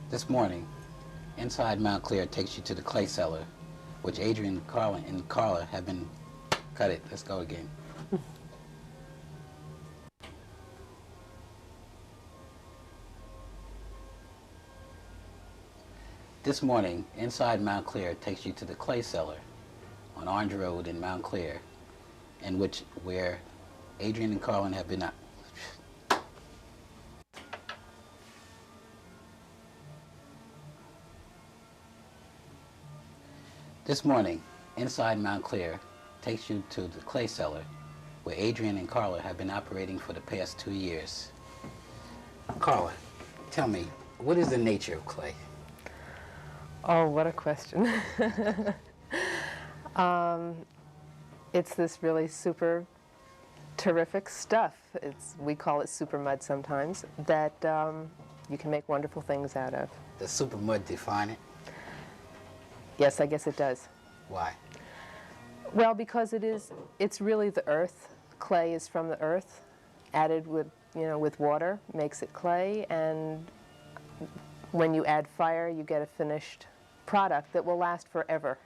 This morning, inside Montclair takes you to the Clay Cellar, which Adrian, Carla, and Carla have been... Cut it. Let's go again. This morning, inside Montclair takes you to the Clay Cellar on Orange Road in Montclair, where Adrian and Carlin have been... This morning, inside Montclair takes you to the Clay Cellar, where Adrian and Carla have been operating for the past 2 years. Carla, tell me, what is the nature of clay? Oh, what a question. It's this really super terrific stuff. We call it super mud sometimes, that you can make wonderful things out of. Does super mud define it? Yes, I guess it does. Why? Well, because it's really the earth. Clay is from the earth, added with water, makes it clay, and when you add fire, you get a finished product that will last forever.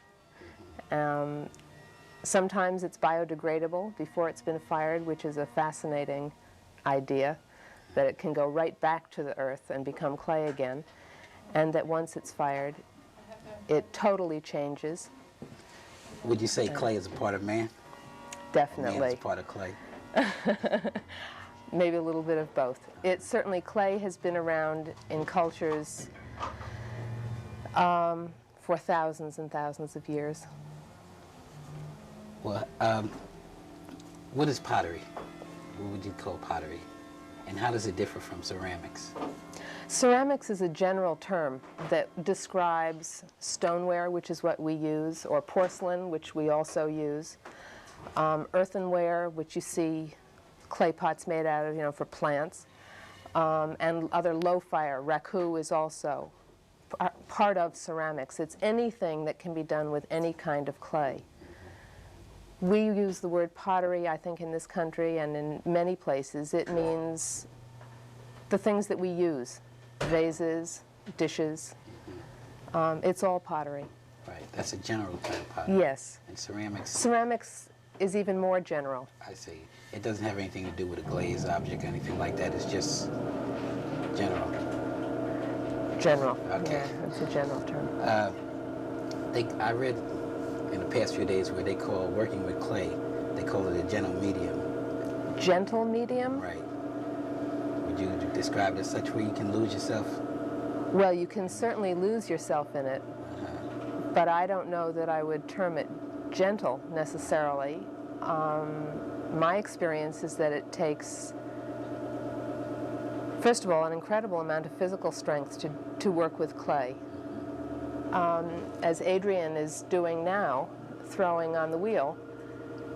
Sometimes it's biodegradable before it's been fired, which is a fascinating idea, that it can go right back to the earth and become clay again, and that once it's fired, it totally changes. Would you say clay is a part of man? Definitely. Man is a part of clay? Maybe a little bit of both. Certainly clay has been around in cultures for thousands and thousands of years. Well, what is pottery? What would you call pottery? And how does it differ from ceramics? Ceramics is a general term that describes stoneware, which is what we use, or porcelain, which we also use, earthenware, which you see clay pots made out of, for plants, and other low-fire. Raku is also part of ceramics. It's anything that can be done with any kind of clay. We use the word pottery, I think, in this country and in many places. It means the things that we use. Vases, dishes, it's all pottery. Right, that's a general kind of pottery. Yes. And ceramics? Ceramics is even more general. I see. It doesn't have anything to do with a glazed object or anything like that. It's just general. General. Okay. Yeah, it's a general term. I read in the past few days where they call working with clay, they call it a gentle medium. Gentle medium? Right. Would you describe it as such where you can lose yourself? Well, you can certainly lose yourself in it, but I don't know that I would term it gentle necessarily. My experience is that it takes, first of all, an incredible amount of physical strength to work with clay. As Adrian is doing now, throwing on the wheel,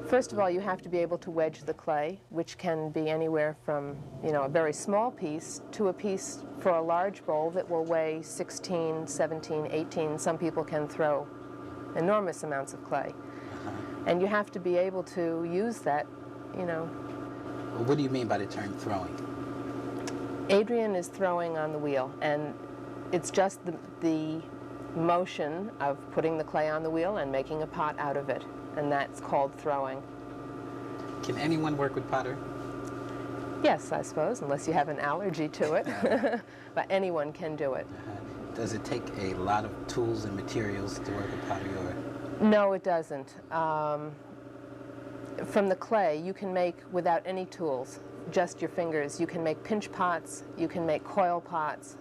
first of all, you have to be able to wedge the clay, which can be anywhere from, a very small piece to a piece for a large bowl that will weigh 16, 17, 18. Some people can throw enormous amounts of clay. And you have to be able to use that, Well, what do you mean by the term throwing? Adrian is throwing on the wheel, and it's just the motion of putting the clay on the wheel and making a pot out of it. And that's called throwing. Can anyone work with pottery? Yes, I suppose, unless you have an allergy to it. But anyone can do it. Does it take a lot of tools and materials to work with pottery? Or? No, it doesn't. From the clay, you can make, without any tools, just your fingers. You can make pinch pots, you can make coil pots.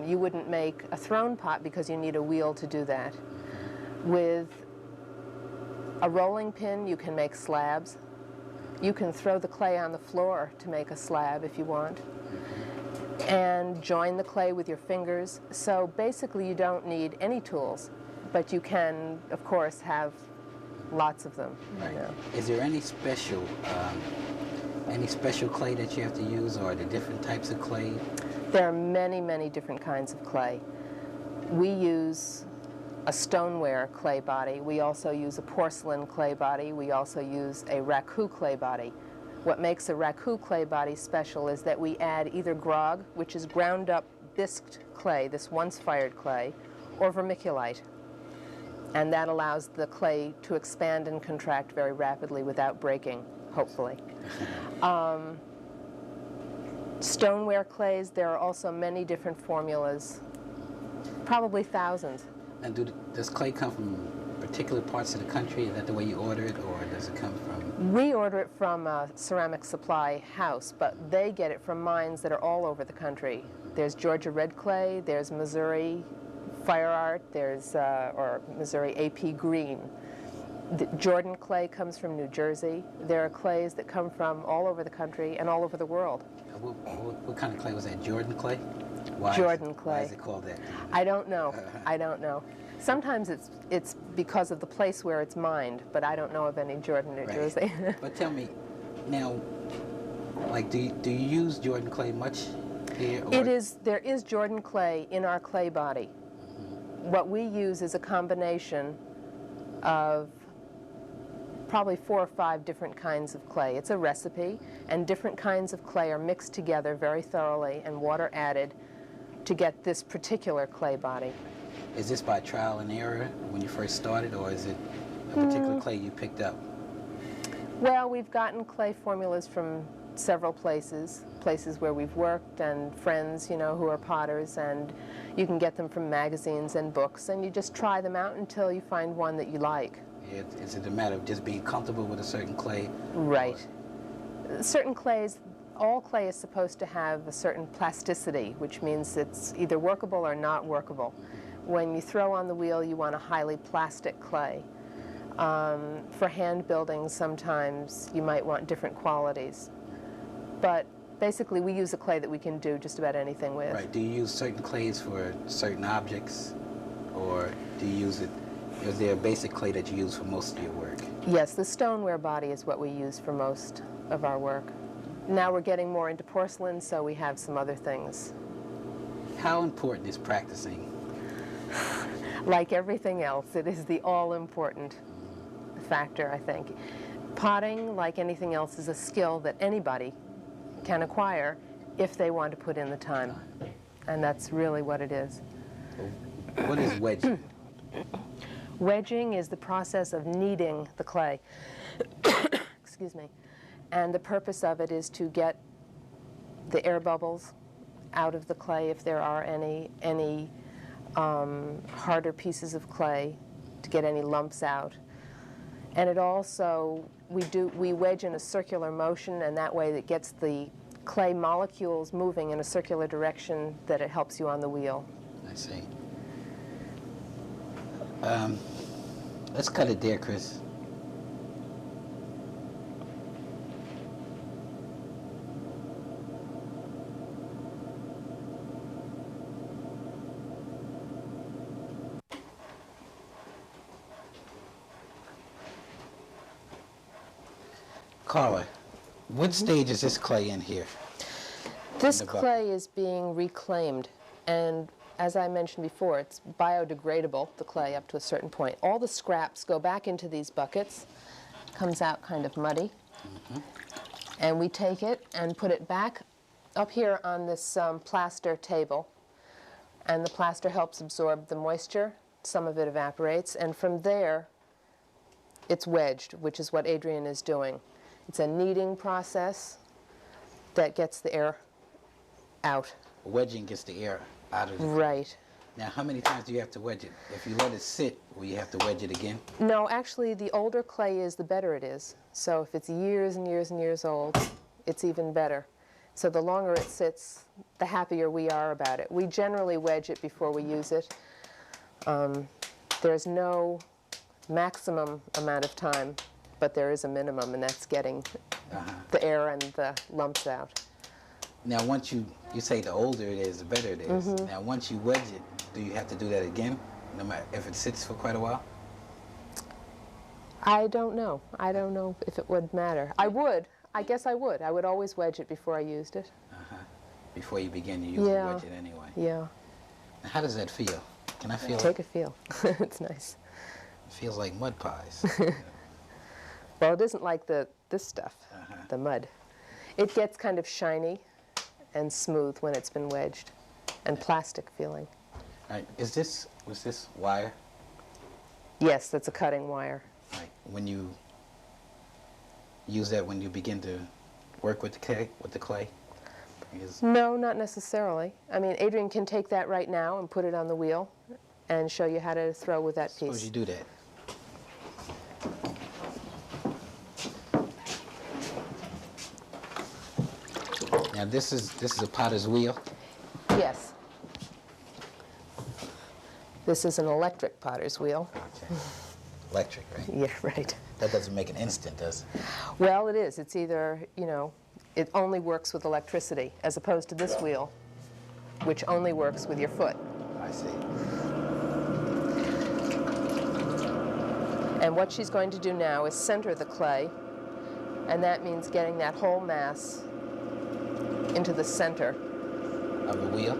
You wouldn't make a thrown pot because you need a wheel to do that. With a rolling pin, you can make slabs. You can throw the clay on the floor to make a slab if you want, and join the clay with your fingers. So basically you don't need any tools, but you can, of course, have lots of them. Right. Is there any special clay that you have to use, or the different types of clay? There are many, many different kinds of clay. We use a stoneware clay body. We also use a porcelain clay body. We also use a raku clay body. What makes a raku clay body special is that we add either grog, which is ground up bisqued clay, this once-fired clay, or vermiculite. And that allows the clay to expand and contract very rapidly without breaking, hopefully. Stoneware clays, there are also many different formulas, probably thousands. And does clay come from particular parts of the country? Is that the way you order it, or does it come from? We order it from a ceramic supply house, but they get it from mines that are all over the country. There's Georgia red clay, there's Missouri fire art, there's or Missouri AP green. The Jordan clay comes from New Jersey. There are clays that come from all over the country and all over the world. What kind of clay was that? Jordan clay? Jordan clay. Why is it called that? I don't know. I don't know. Sometimes it's because of the place where it's mined, but I don't know of any Jordan, New Jersey. But tell me, now, like, do you use Jordan clay much here? Or? There is Jordan clay in our clay body. What we use is a combination of probably 4 or 5 different kinds of clay. It's a recipe, and different kinds of clay are mixed together very thoroughly and water added to get this particular clay body. Is this by trial and error when you first started, or is it a particular clay you picked up? Well, we've gotten clay formulas from several places where we've worked, and friends, you know, who are potters, and you can get them from magazines and books, and you just try them out until you find one that you like. Is it a matter of just being comfortable with a certain clay? Right. Certain clays, all clay is supposed to have a certain plasticity, which means it's either workable or not workable. When you throw on the wheel, you want a highly plastic clay. For hand building, sometimes you might want different qualities. But basically, we use a clay that we can do just about anything with. Right. Do you use certain clays for certain objects, or do you use it? Is there a basic clay that you use for most of your work? Yes, the stoneware body is what we use for most of our work. Now we're getting more into porcelain, so we have some other things. How important is practicing? Like everything else, it is the all-important factor, I think. Potting, like anything else, is a skill that anybody can acquire if they want to put in the time. And that's really what it is. What is wedging? Wedging is the process of kneading the clay. Excuse me. And the purpose of it is to get the air bubbles out of the clay, if there are any harder pieces of clay, to get any lumps out. And it also, we wedge in a circular motion, and that way it gets the clay molecules moving in a circular direction that it helps you on the wheel. I see. Let's cut it there, Chris. Carla, what stage is this clay in here? This clay is being reclaimed, and as I mentioned before, it's biodegradable, the clay, up to a certain point. All the scraps go back into these buckets, comes out kind of muddy, and we take it and put it back up here on this plaster table, and the plaster helps absorb the moisture. Some of it evaporates, and from there, it's wedged, which is what Adrian is doing. It's a kneading process that gets the air out. Wedging gets the air out of the clay. Right. Now, how many times do you have to wedge it? If you let it sit, will you have to wedge it again? No, actually, the older clay is, the better it is. So if it's years and years and years old, it's even better. So the longer it sits, the happier we are about it. We generally wedge it before we use it. There's no maximum amount of time, but there is a minimum, and that's getting the air and the lumps out. Now, once you say the older it is, the better it is. Now, once you wedge it, do you have to do that again, no matter if it sits for quite a while? I don't know. I don't know if it would matter. I would. I guess I would. I would always wedge it before I used it. Before you begin, you usually wedge it anyway. Yeah. Now, how does that feel? Can I feel it? Take a feel. It's nice. It feels like mud pies. Well, it isn't like this stuff, the mud. It gets kind of shiny and smooth when it's been wedged. and plastic feeling. All right. Was this wire? Yes, that's a cutting wire. Like when you use that when you begin to work with the clay? No, not necessarily. I mean, Adrian can take that right now and put it on the wheel and show you how to throw with that piece. Suppose you do that. Now this is a potter's wheel. Yes. This is an electric potter's wheel. Okay. Electric, right? Yeah, right. That doesn't make it instant, does it? Well, it is. It's either, it only works with electricity, as opposed to this wheel, which only works with your foot. I see. And what she's going to do now is center the clay, and that means getting that whole mass into the center Of the wheel?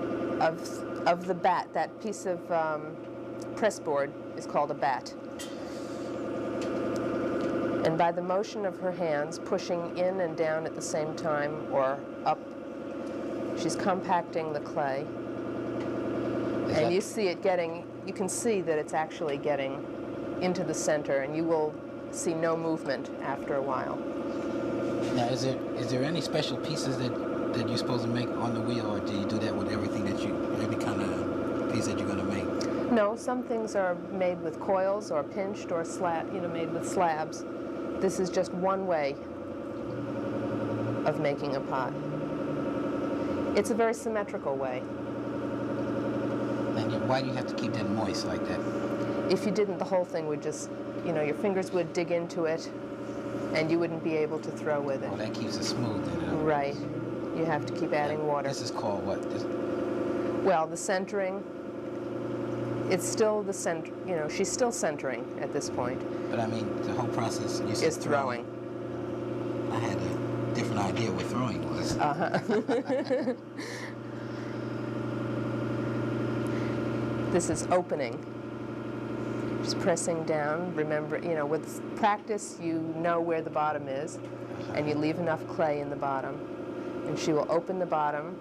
of the bat. That piece of pressboard is called a bat. And by the motion of her hands, pushing in and down at the same time, or up, she's compacting the clay. And you see it getting, you can see that it's actually getting into the center, and you will see no movement after a while. Now, is there any special pieces that you're supposed to make on the wheel, or do you do that with everything every kind of piece that you're going to make? No, some things are made with coils or pinched or made with slabs. This is just one way of making a pot. It's a very symmetrical way. And why do you have to keep that moist like that? If you didn't, the whole thing would just, your fingers would dig into it, and you wouldn't be able to throw with it. Oh, that keeps it smooth then. Right. You have to keep adding water. This is called what? Well, the centering, it's still the center, she's still centering at this point. But I mean, the whole process, you said Is throwing. I had a different idea what throwing was. This is opening. Just pressing down. Remember, with practice, you know where the bottom is, and you leave enough clay in the bottom. And she will open the bottom.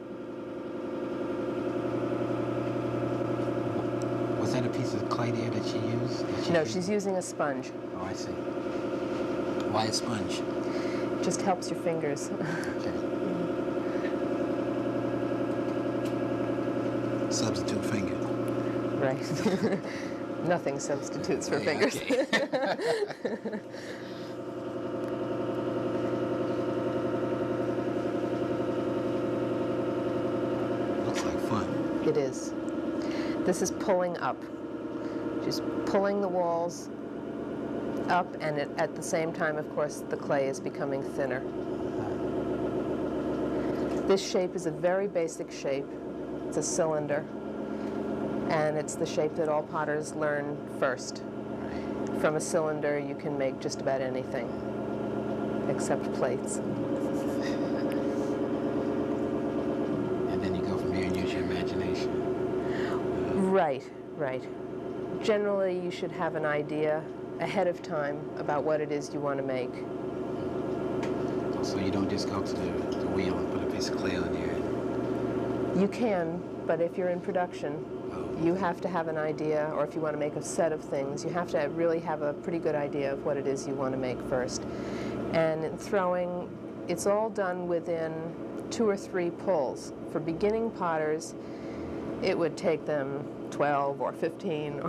Was that a piece of clay there that she used? No, she's using a sponge. Oh, I see. Why a sponge? It just helps your fingers. Okay. Substitute finger. Right. Nothing substitutes for fingers. Okay. Looks like fun. It is. This is pulling up. She's pulling the walls up, and at the same time, of course, the clay is becoming thinner. This shape is a very basic shape. It's a cylinder, and it's the shape that all potters learn first. From a cylinder, you can make just about anything, except plates. And then you go from there and use your imagination. Right, right. Generally, you should have an idea ahead of time about what it is you want to make. So you don't just go to the wheel and put a piece of clay on there? You can, but if you're in production, you have to have an idea, or if you want to make a set of things, you have to really have a pretty good idea of what it is you want to make first. And in throwing, it's all done within 2 or 3 pulls. For beginning potters, it would take them 12 or 15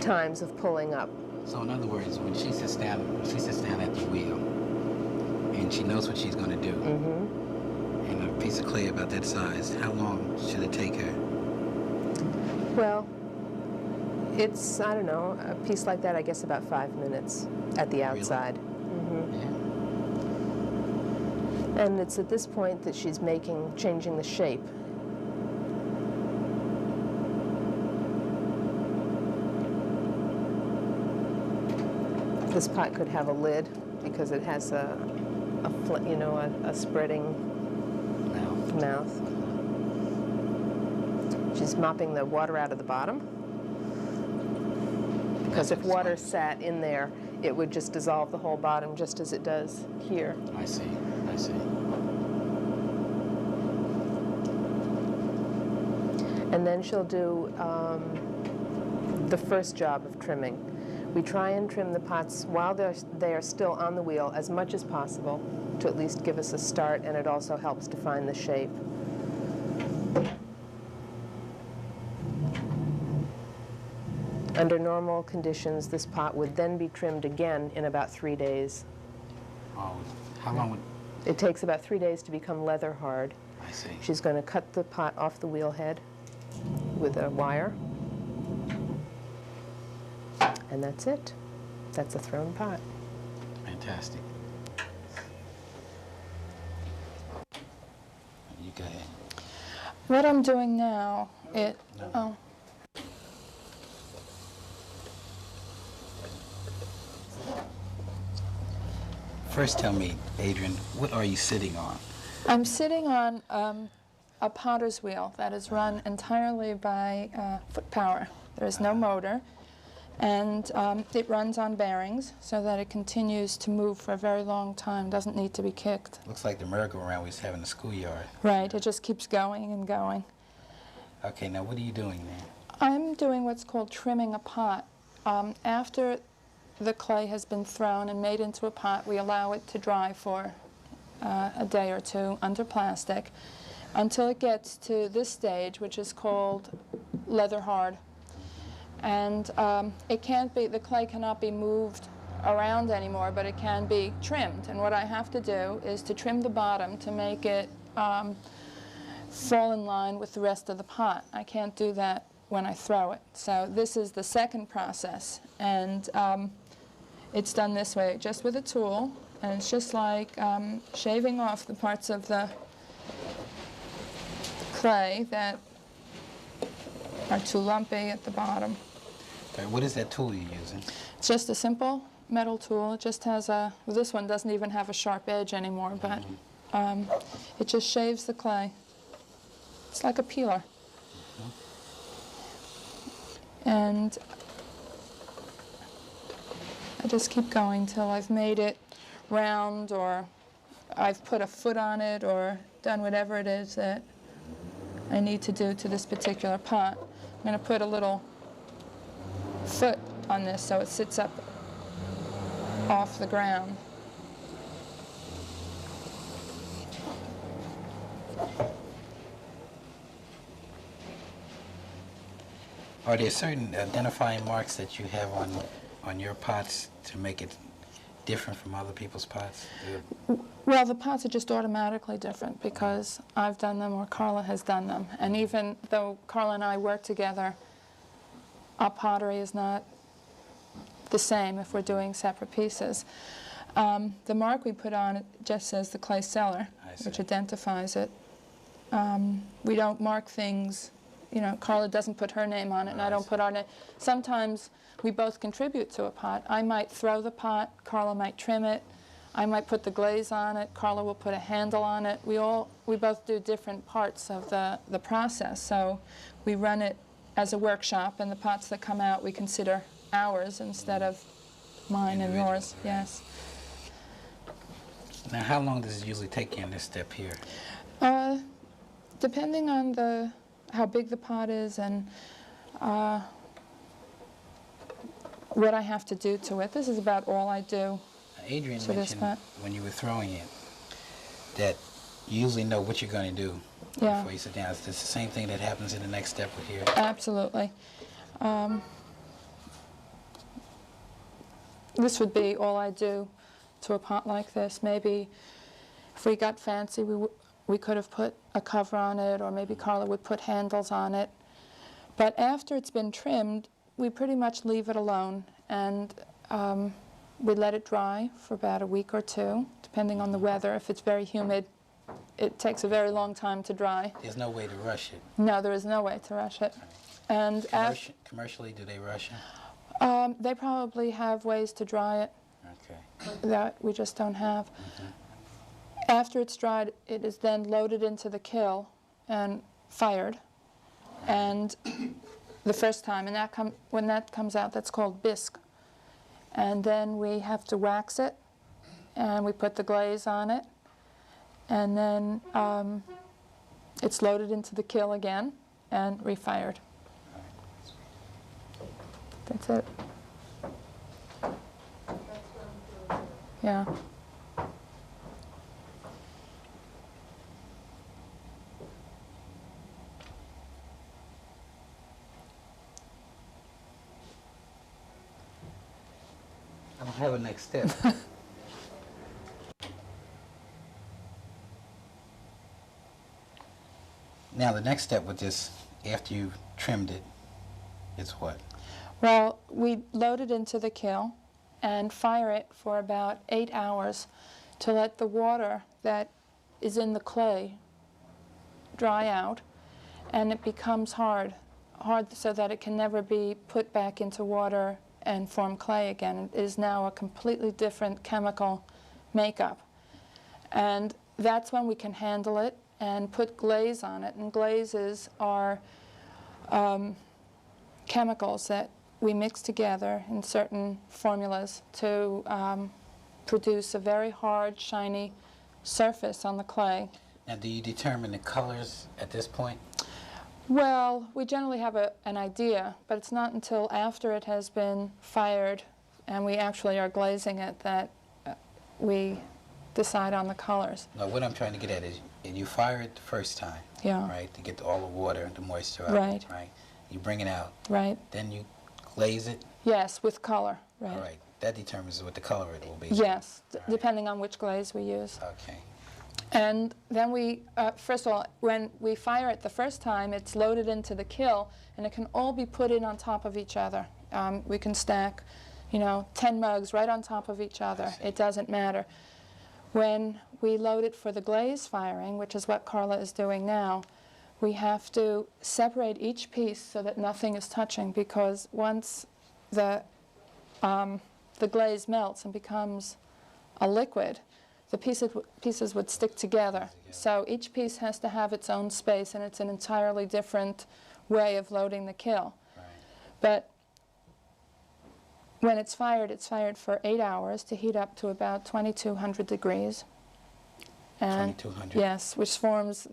times of pulling up. So in other words, when she sits down at the wheel, and she knows what she's going to do, and a piece of clay about that size, how long should it take her? Well, it's, I don't know, a piece like that, I guess about 5 minutes at the outside. Really? Yeah. And it's at this point that she's changing the shape. This pot could have a lid because it has a spreading mouth. She's mopping the water out of the bottom, because if water sat in there, it would just dissolve the whole bottom just as it does here. I see, I see. And then she'll do the first job of trimming. We try and trim the pots while they are still on the wheel as much as possible to at least give us a start, and it also helps define the shape. Under normal conditions, this pot would then be trimmed again in about 3 days. Oh, how long would... It takes about 3 days to become leather hard. I see. She's going to cut the pot off the wheel head with a wire. And that's it. That's a thrown pot. Fantastic. You go ahead. What I'm doing now, First tell me, Adrian, what are you sitting on? I'm sitting on a potter's wheel that is run entirely by foot power. There is no motor, and it runs on bearings so that it continues to move for a very long time, doesn't need to be kicked. Looks like the merry-go-round we used to have in the schoolyard. Right, it just keeps going and going. Okay, now what are you doing there? I'm doing what's called trimming a pot. After the clay has been thrown and made into a pot, we allow it to dry for a day or two under plastic until it gets to this stage, which is called leather hard. And it can't be, the clay cannot be moved around anymore, but it can be trimmed. And what I have to do is to trim the bottom to make it fall in line with the rest of the pot. I can't do that when I throw it. So this is the second process, and it's done this way, just with a tool, and it's just like shaving off the parts of the clay that are too lumpy at the bottom. Okay, what is that tool you're using? It's just a simple metal tool. It just has a, well, this one doesn't even have a sharp edge anymore, but it just shaves the clay. It's like a peeler. And I just keep going till I've made it round, or I've put a foot on it, or done whatever it is that I need to do to this particular pot. I'm going to put a little foot on this so it sits up off the ground. Are there certain identifying marks that you have on your pots to make it different from other people's pots? Well, the pots are just automatically different because I've done them or Carla has done them. And even though Carla and I work together, our pottery is not the same if we're doing separate pieces. The mark we put on it just says the Clay Cellar, which identifies it. We don't mark things, you know, Carla doesn't put her name on it and I don't put our name. Sometimes we both contribute to a pot. I might throw the pot, Carla might trim it, I might put the glaze on it, Carla will put a handle on it. We both do different parts of the process, so we run it as a workshop, and the pots that come out we consider ours instead of mine and yours. Yes. Now, how long does it usually take you in this step here? Depending on how big the pot is and what I have to do to it. This is about all I do. Adrian mentioned when you were throwing it that you usually know what you're going to do before you sit down. It's the same thing that happens in the next step here. Absolutely. This would be all I do to a pot like this. Maybe if we got fancy, we could have put a cover on it, or maybe Carla would put handles on it. But after it's been trimmed, we pretty much leave it alone, and we let it dry for about a week or two, depending on the weather. If it's very humid, it takes a very long time to dry. There's no way to rush it. No, there is no way to rush it. And commercially, do they rush it? They probably have ways to dry it that we just don't have. After it's dried, it is then loaded into the kiln and fired. And the first time, and when that comes out, that's called bisque. And then we have to wax it, and we put the glaze on it, and then it's loaded into the kiln again, and refired. That's it. Yeah. I don't have a next step. Now the next step with this, after you've trimmed it, is what? Well, we load it into the kiln and fire it for about 8 hours to let the water that is in the clay dry out, and it becomes hard so that it can never be put back into water and form clay again. It is now a completely different chemical makeup. And that's when we can handle it and put glaze on it. And glazes are chemicals that we mix together in certain formulas to produce a very hard, shiny surface on the clay. Now, do you determine the colors at this point? Well, we generally have an idea, but it's not until after it has been fired and we actually are glazing it that we decide on the colors. No, what I'm trying to get at is you fire it the first time, Yeah. right, to get all the water and the moisture out, Right. right? You bring it out, Right. then you glaze it, Yes, with color. Right. all right. That determines what the color it will be. Yes, All right. depending on which glaze we use. Okay. And then we, first of all, when we fire it the first time, it's loaded into the kiln, and it can all be put in on top of each other. We can stack, 10 mugs right on top of each other. It doesn't matter. When we load it for the glaze firing, which is what Carla is doing now, we have to separate each piece so that nothing is touching, because once the glaze melts and becomes a liquid, the pieces would stick together. So each piece has to have its own space, and it's an entirely different way of loading the kiln. Right. But when it's fired for 8 hours to heat up to about 2,200 degrees. And 2,200? yes, which forms,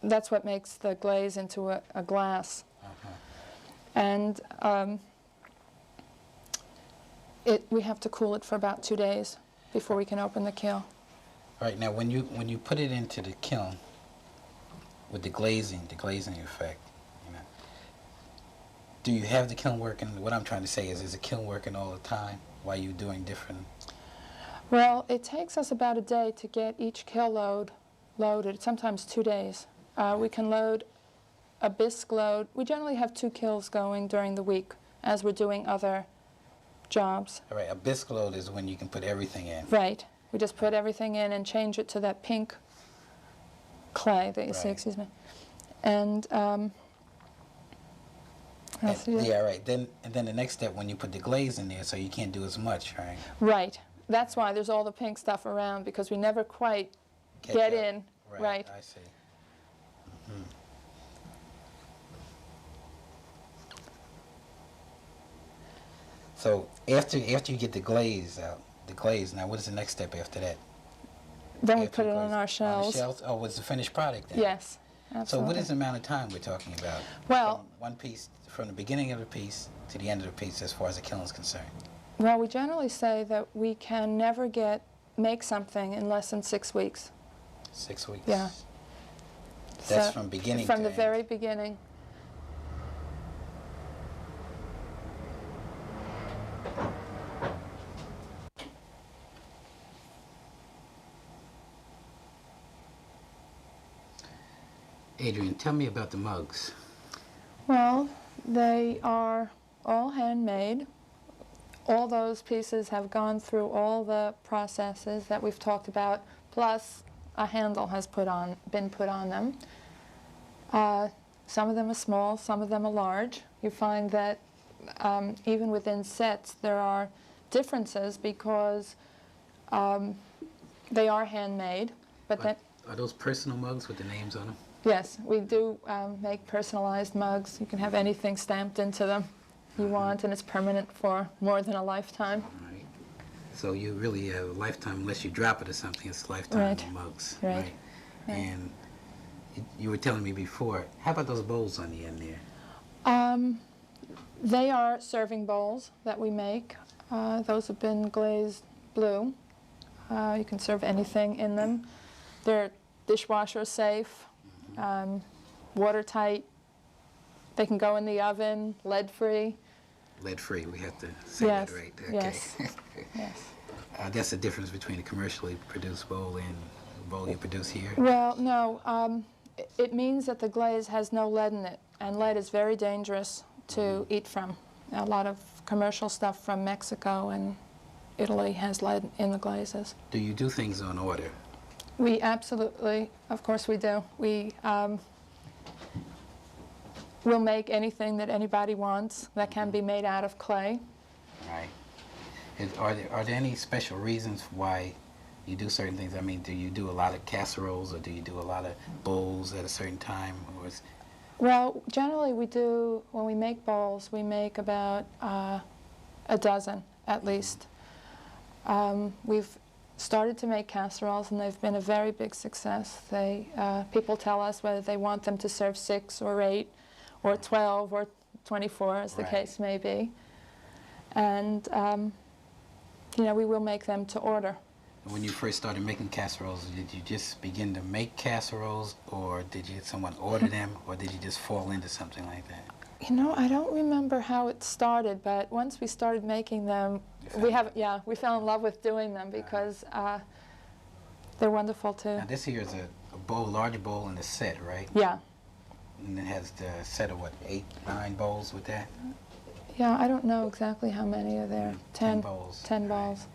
that's what makes the glaze into a glass. Uh-huh. And we have to cool it for about 2 days before we can open the kiln. All right, now when you put it into the kiln with the glazing effect, do you have the kiln working? What I'm trying to say is the kiln working all the time while you're doing different? Well, it takes us about a day to get each kiln load loaded, sometimes 2 days. We can load a bisque load. We generally have 2 kilns going during the week as we're doing other jobs. All right, a bisque load is when you can put everything in. Right. We just put everything in and change it to that pink clay that you see, Right. excuse me. And, Yeah, right. Then the next step, when you put the glaze in there, so you can't do as much, right? Right. That's why there's all the pink stuff around, because we never quite get up. in. Right. I see. Mm-hmm. So after you get the glaze out, now what is the next step after that? Then we After put it glaze? on our shelves. On the shelves? Oh, it's the finished product then? Yes, So absolutely. what is the amount of time we're talking about? Well- From one piece, from the beginning of the piece to the end of the piece as far as the kiln is concerned? Well, we generally say that we can never make something in less than 6 weeks. 6 weeks? Yeah. That's So, from beginning from to the end. very beginning. Adrian, tell me about the mugs. Well, they are all handmade. All those pieces have gone through all the processes that we've talked about, plus a handle has been put on them. Some of them are small, some of them are large. You find that even within sets there are differences because they are handmade. But then, Are those personal mugs with the names on them? yes, we do make personalized mugs. You can have anything stamped into them you want, and it's permanent for more than a lifetime. Right. So you really have a lifetime, unless you drop it or something, it's lifetime Right. mugs. Right. Yeah. And You were telling me before, how about those bowls on the end there? They are serving bowls that we make. Those have been glazed blue. You can serve anything in them. They're dishwasher safe, watertight. They can go in the oven, lead-free. Lead-free, we have to say Yes, that right. yes, yes. That's the difference between a commercially produced bowl and the bowl you produce here? Well, no. It means that the glaze has no lead in it, and lead is very dangerous to eat from. A lot of commercial stuff from Mexico and Italy has lead in the glazes. Do you do things on order? We absolutely, of course we do. We'll make anything that anybody wants that can be made out of clay. Right. Are there any special reasons why you do certain things? I mean, do you do a lot of casseroles, or do you do a lot of bowls at a certain time? Or Well, generally we do, when we make bowls, we make about a dozen at least. We've started to make casseroles, and they've been a very big success. People tell us whether they want them to serve 6 or 8 or 12 or 24, as the case may be. And, we will make them to order. When you first started making casseroles, did you just begin to make casseroles, or did someone order them, or did you just fall into something like that? I don't remember how it started, but once we started making them, we fell in love with doing them because they're wonderful too. Now this here is a bowl, large bowl in a set, right? Yeah. And it has the set of what, 8, 9 bowls with that? Yeah, I don't know exactly how many are there. 10 bowls. 10 bowls.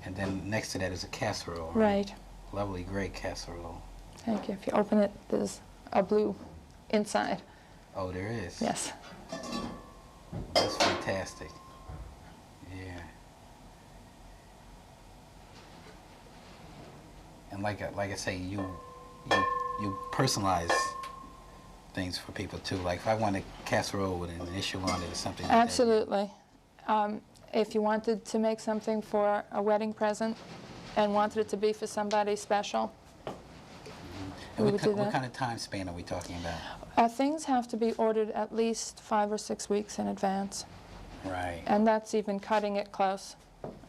And then next to that is a casserole. Right. Lovely, great casserole. Thank you. If you open it, there's a blue inside. Oh, there is? Yes. That's fantastic. Yeah. And like I say, you personalize things for people too. Like if I want a casserole with an initial on it or something like that. Absolutely. If you wanted to make something for a wedding present and wanted it to be for somebody special, we would do that. What kind of time span are we talking about? Things have to be ordered at least 5 or 6 weeks in advance. Right. And that's even cutting it close,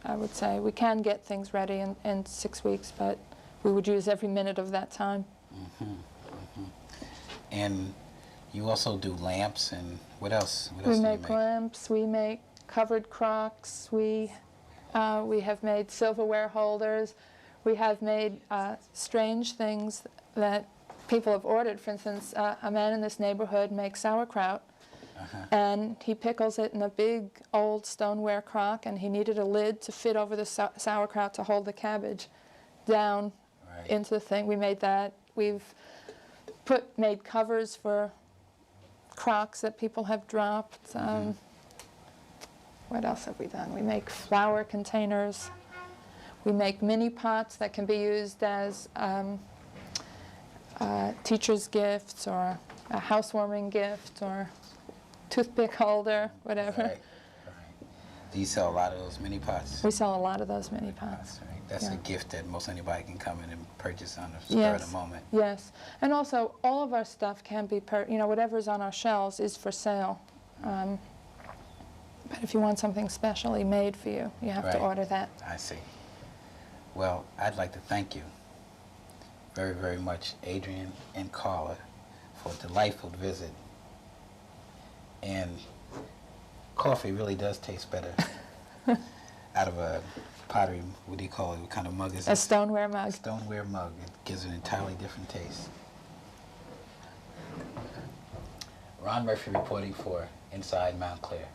I would say. We can get things ready in 6 weeks, but we would use every minute of that time. And you also do lamps, and what else? We make lamps, we make covered crocks, we have made silverware holders, we have made strange things that people have ordered. For instance, a man in this neighborhood makes sauerkraut, and he pickles it in a big old stoneware crock, and he needed a lid to fit over the sauerkraut to hold the cabbage down into the thing. We made that. We've made covers for crocks that people have dropped. What else have we done? We make flower containers. We make mini pots that can be used as teacher's gifts, or a housewarming gift, or toothpick holder, whatever. Right. Do you sell a lot of those mini pots? We sell a lot of those mini pots. Right. That's a gift that most anybody can come in and purchase on the spur of the moment. Yes, and also all of our stuff can be, whatever's on our shelves is for sale. But if you want something specially made for you, you have to order that. I see. Well, I'd like to thank you very, very much, Adrian and Carla, for a delightful visit. And coffee really does taste better out of a pottery, what do you call it? What kind of mug is it? A stoneware mug. A stoneware mug. It gives an entirely different taste. Ron Murphy reporting for Inside Montclair.